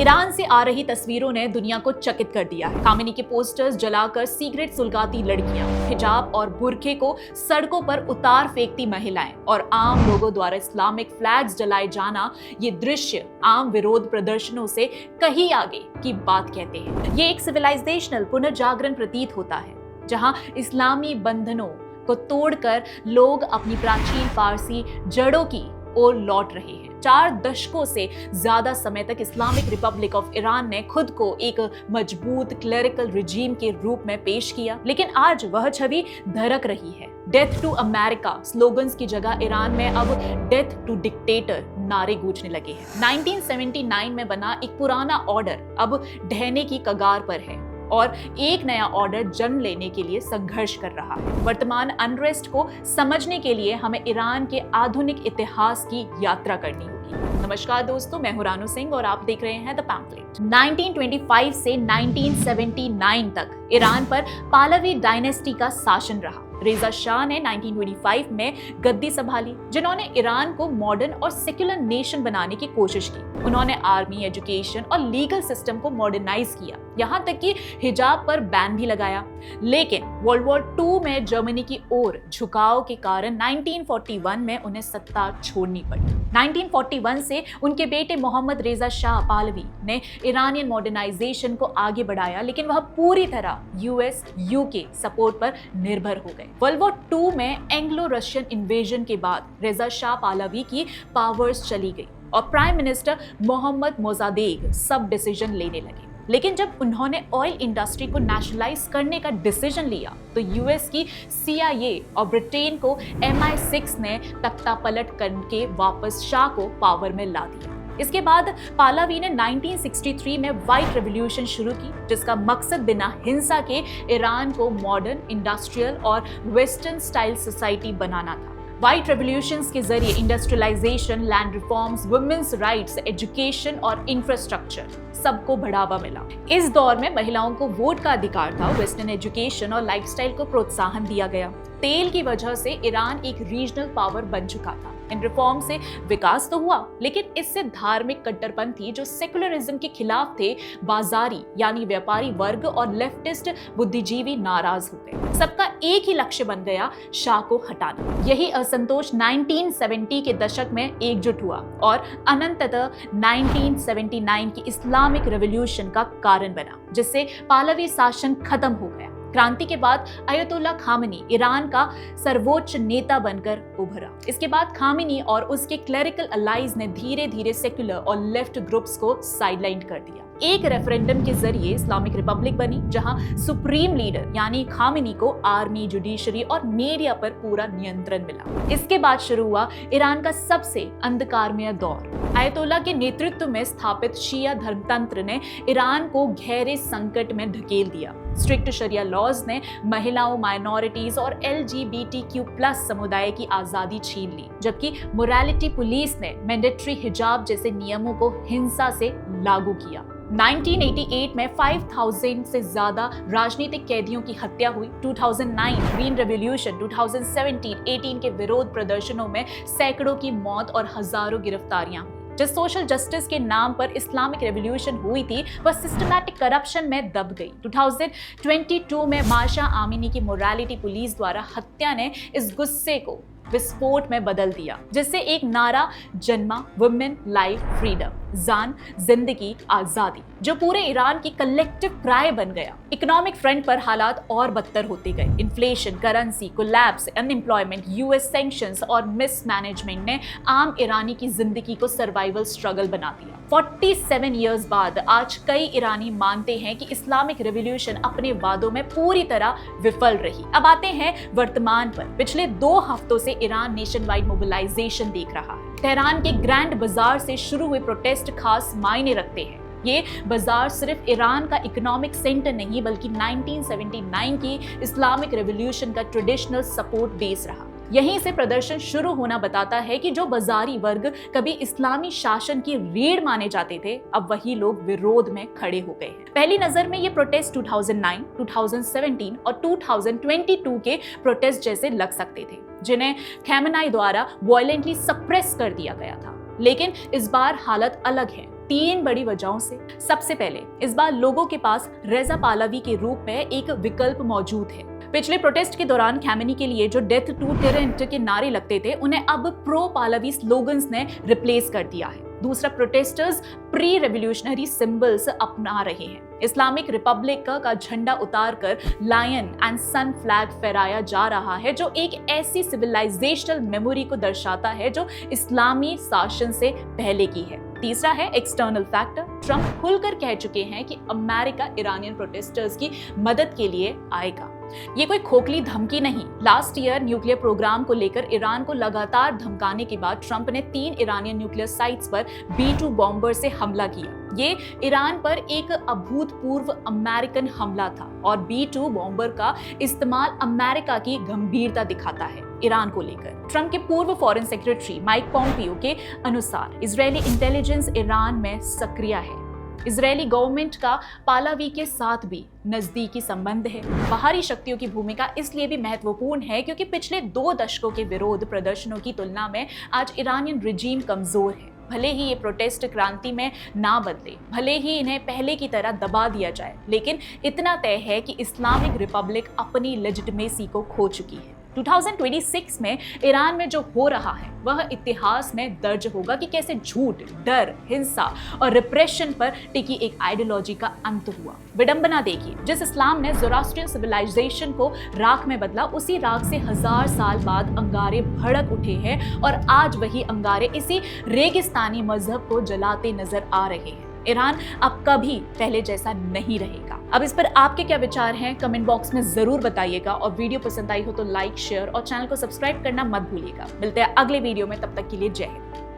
Iran से आ रही तस्वीरों ने दुनिया को चकित कर दिया है। खामेनी के पोस्टर्स जलाकर सिगरेट सुलगाती लड़कियां, हिजाब और बुर्के को सड़कों पर उतार फेंकती महिलाएं और आम लोगों द्वारा इस्लामिक फ्लैग्स जलाए जाना, ये दृश्य आम विरोध प्रदर्शनों से कहीं आगे की बात कहते हैं। ये एक सिविलाइजेशनल पुनर्जागरण प्रतीत होता है, जहां इस्लामी बंधनों को तोड़कर लोग अपनी प्राचीन पारसी जड़ों की ओर लौट रहे हैं। 4 दशकों से ज्यादा समय तक इस्लामिक रिपब्लिक ऑफ ईरान ने खुद को एक मजबूत क्लेरिकल रिजीम के रूप में पेश किया, लेकिन आज वह छवि धड़क रही है। डेथ टू अमेरिका स्लोगन्स की जगह ईरान में अब डेथ टू डिक्टेटर नारे गूंजने लगे हैं। 1979 में बना एक पुराना ऑर्डर अब ढहने की कगार पर है और एक नया ऑर्डर जन्म लेने के लिए संघर्ष कर रहा है। वर्तमान अनरेस्ट को समझने के लिए हमें ईरान के आधुनिक इतिहास की यात्रा करनी होगी। नमस्कार दोस्तों, मैं हूं रानू सिंह और आप देख रहे हैं द पैम्फलेट। 1925 से 1979 तक ईरान पर पाहलवी डायनेस्टी का शासन रहा। रेजा शाह ने 1925 में गद्दी संभाली, जिन्होंने ईरान को मॉडर्न और सेक्युलर नेशन बनाने की कोशिश की। उन्होंने आर्मी, एजुकेशन और लीगल सिस्टम को मॉडर्नाइज किया, यहाँ तक कि हिजाब पर बैन भी लगाया। लेकिन वर्ल्ड वॉर 2 में जर्मनी की ओर झुकाव के कारण 1941 में उन्हें सत्ता छोड़नी पड़ी। 1941 से उनके बेटे मोहम्मद रेजा शाह पाहलवी ने ईरानियन मॉडर्नाइजेशन को आगे बढ़ाया, लेकिन वह पूरी तरह यूएस, यूके सपोर्ट पर निर्भर हो गए। वर्ल्ड वॉर 2 में एंग्लो रशियन इन्वेजन के बाद रेजा शाह पाहलवी की पावर्स चली गई और प्राइम मिनिस्टर मोहम्मद मोजादेग सब डिसीजन लेने लगे। लेकिन जब उन्होंने ऑयल इंडस्ट्री को नेशनलाइज करने का डिसीजन लिया, तो यूएस की CIA और ब्रिटेन को MI6 ने तख्ता पलट करके वापस शाह को पावर में ला दिया। इसके बाद पाहलवी ने 1963 में व्हाइट रेवोल्यूशन शुरू की, जिसका मकसद बिना हिंसा के ईरान को मॉडर्न, इंडस्ट्रियल और वेस्टर्न स्टाइल सोसाइटी बनाना था। व्हाइट रेवोल्यूशंस के जरिए industrialisation, land reforms, women's rights, education और इंफ्रास्ट्रक्चर सबको बढ़ावा मिला। इस दौर में महिलाओं को वोट का अधिकार था, वेस्टर्न एजुकेशन और लाइफस्टाइल को प्रोत्साहन दिया गया। तेल की वजह से ईरान एक रीजनल पावर बन चुका था। इन रिफॉर्म से विकास तो हुआ, लेकिन इससे धार्मिक कट्टरपंथी जो सेकुलरिज्म के खिलाफ थे, बाजारी यानी व्यापारी वर्ग और लेफ्टिस्ट बुद्धिजीवी नाराज हो गए। सबका एक ही लक्ष्य बन गया, शाह को हटाना। यही असंतोष 1970 के दशक में एकजुट हुआ और अनंततः 1979 की इस्लामिक रेवोल्यूशन का कारण बना, जिससे पाहलवी शासन खत्म हो गया। क्रांति के बाद अयतुल्ला खामेनी ईरान का सर्वोच्च नेता बनकर उभरा। इसके बाद खामेनी और उसके क्लेरिकल अलाइज ने धीरे धीरे सेक्युलर और लेफ्ट ग्रुप्स को साइडलाइन कर दिया। एक रेफरेंडम के जरिए इस्लामिक रिपब्लिक बनी, जहां सुप्रीम लीडर यानी खामेनी को आर्मी, जुडिशरी और मीडिया पर पूरा नियंत्रण मिला। इसके बाद शुरू हुआ ईरान का सबसे अंधकारमय दौर। अयतुल्ला के नेतृत्व में स्थापित शिया धर्मतंत्र ने ईरान को गहरे संकट में धकेल दिया। स्ट्रिक्ट शरिया लॉज ने महिलाओं, माइनॉरिटीज और LGBTQ+ समुदाय की आजादी छीन ली, जबकि मोरालिटी पुलिस ने मैंडेटरी हिजाब जैसे नियमों को हिंसा से लागू किया। 1988 में 5000 से ज्यादा राजनीतिक कैदियों की हत्या हुई। 2009 ग्रीन रेवोल्यूशन, 2017-18 के विरोध प्रदर्शनों में सैकड़ों की मौत और हजारों गिरफ्तारियां हुई। जिस सोशल जस्टिस के नाम पर इस्लामिक रेवोल्यूशन हुई थी, वह सिस्टमैटिक करप्शन में दब गई। 2022 में माशा आमिनी की मोरालिटी पुलिस द्वारा हत्या ने इस गुस्से को विस्फोट में बदल दिया, जिससे एक नारा जन्मा, वुमेन लाइफ फ्रीडम, जान जिंदगी आजादी, जो पूरे ईरान की कलेक्टिव क्राई बन गया। इकोनॉमिक फ्रंट पर हालात और बदतर होते गए। Inflation, currency collapse, unemployment, US sanctions और मिसमैनेजमेंट ने आम ईरानी की जिंदगी को सर्वाइवल स्ट्रगल बना दिया। 47 इयर्स बाद आज कई ईरानी मानते हैं कि इस्लामिक रेवोल्यूशन अपने वादों में पूरी तरह विफल रही। अब आते हैं वर्तमान पर। पिछले 2 हफ्तों से ईरान नेशन वाइड मोबिलाइजेशन देख रहा है। तेहरान के ग्रैंड बाजार से शुरू हुए प्रोटेस्ट खास मायने रखते हैं। ये बाजार सिर्फ ईरान का इकोनॉमिक सेंटर नहीं, बल्कि 1979 की इस्लामिक रेवोल्यूशन का ट्रेडिशनल सपोर्ट बेस रहा। यहीं से प्रदर्शन शुरू होना बताता है कि जो बाजारी वर्ग कभी इस्लामी शासन की रीढ़ माने जाते थे, अब वही लोग विरोध में खड़े हो गए हैं। पहली नजर में ये प्रोटेस्ट 2009, 2017 और 2022 के प्रोटेस्ट जैसे लग सकते थे, जिन्हें खamenei द्वारा वायलेंटली सप्रेस कर दिया गया था। लेकिन इस बार हालत अलग है। 3 बड़ी वजहों से। सबसे पहले, इस बार लोगों के पास रेजा पाहलवी के रूप में एक विकल्प मौजूद है। पिछले प्रोटेस्ट के दौरान खामेनी के लिए जो डेथ टू टेरेंट के नारे लगते थे, उन्हें अब प्रो पाहलवी स्लोगन्स ने रिप्लेस कर दिया है। दूसरा, प्रोटेस्टर्स प्री रेवोल्यूशनरी सिंबल्स अपना रहे हैं। इस्लामिक रिपब्लिक का झंडा उतारकर लायन एंड सन फ्लैग फहराया जा रहा है, जो एक ऐसी सिविलाइजेशनल मेमोरी को दर्शाता है जो इस्लामी शासन से पहले की है। तीसरा है एक्सटर्नल फैक्टर। ट्रंप खुलकर कह चुके हैं कि अमेरिका ईरानियन प्रोटेस्टर्स की मदद के लिए आएगा। ये कोई खोखली धमकी नहीं। लास्ट ईयर न्यूक्लियर प्रोग्राम को लेकर ईरान को लगातार धमकाने के बाद ट्रंप ने 3 ईरानियन न्यूक्लियर साइट्स पर B-2 बॉम्बर से हमला किया। ये ईरान पर एक अभूतपूर्व अमेरिकन हमला था और B-2 बॉम्बर का इस्तेमाल अमेरिका की गंभीरता दिखाता है ईरान को लेकर। ट्रंप के पूर्व फॉरेन सेक्रेटरी माइक पॉम्पियो के अनुसार इजरायली इंटेलिजेंस ईरान में सक्रिय है। इजरायली गवर्नमेंट का पाहलवी के साथ भी नजदीकी संबंध है। बाहरी शक्तियों की भूमिका इसलिए भी महत्वपूर्ण है क्योंकि पिछले 2 दशकों के विरोध प्रदर्शनों की तुलना में आज ईरानियन रिजीम कमजोर है। भले ही ये प्रोटेस्ट क्रांति में ना बदले, भले ही इन्हें पहले की तरह दबा दिया जाए, लेकिन इतना तय है कि इस्लामिक रिपब्लिक अपनी लेजिटिमेसी को खो चुकी है। 2026 में ईरान में जो हो रहा है वह इतिहास में दर्ज होगा कि कैसे झूठ, डर, हिंसा और रिप्रेशन पर टिकी एक आइडियोलॉजी का अंत हुआ। विडंबना देखिए, जिस इस्लाम ने ज़ोरास्ट्रियन सिविलाइजेशन को राख में बदला, उसी राख से 1000 साल बाद अंगारे भड़क उठे हैं और आज वही अंगारे इसी रेगिस्तानी मजहब को जलाते नजर आ रहे हैं। ईरान अब कभी पहले जैसा नहीं रहेगा। अब इस पर आपके क्या विचार हैं, कमेंट बॉक्स में जरूर बताइएगा और वीडियो पसंद आई हो तो लाइक, शेयर और चैनल को सब्सक्राइब करना मत भूलिएगा। मिलते हैं अगले वीडियो में, तब तक के लिए जय हिंद।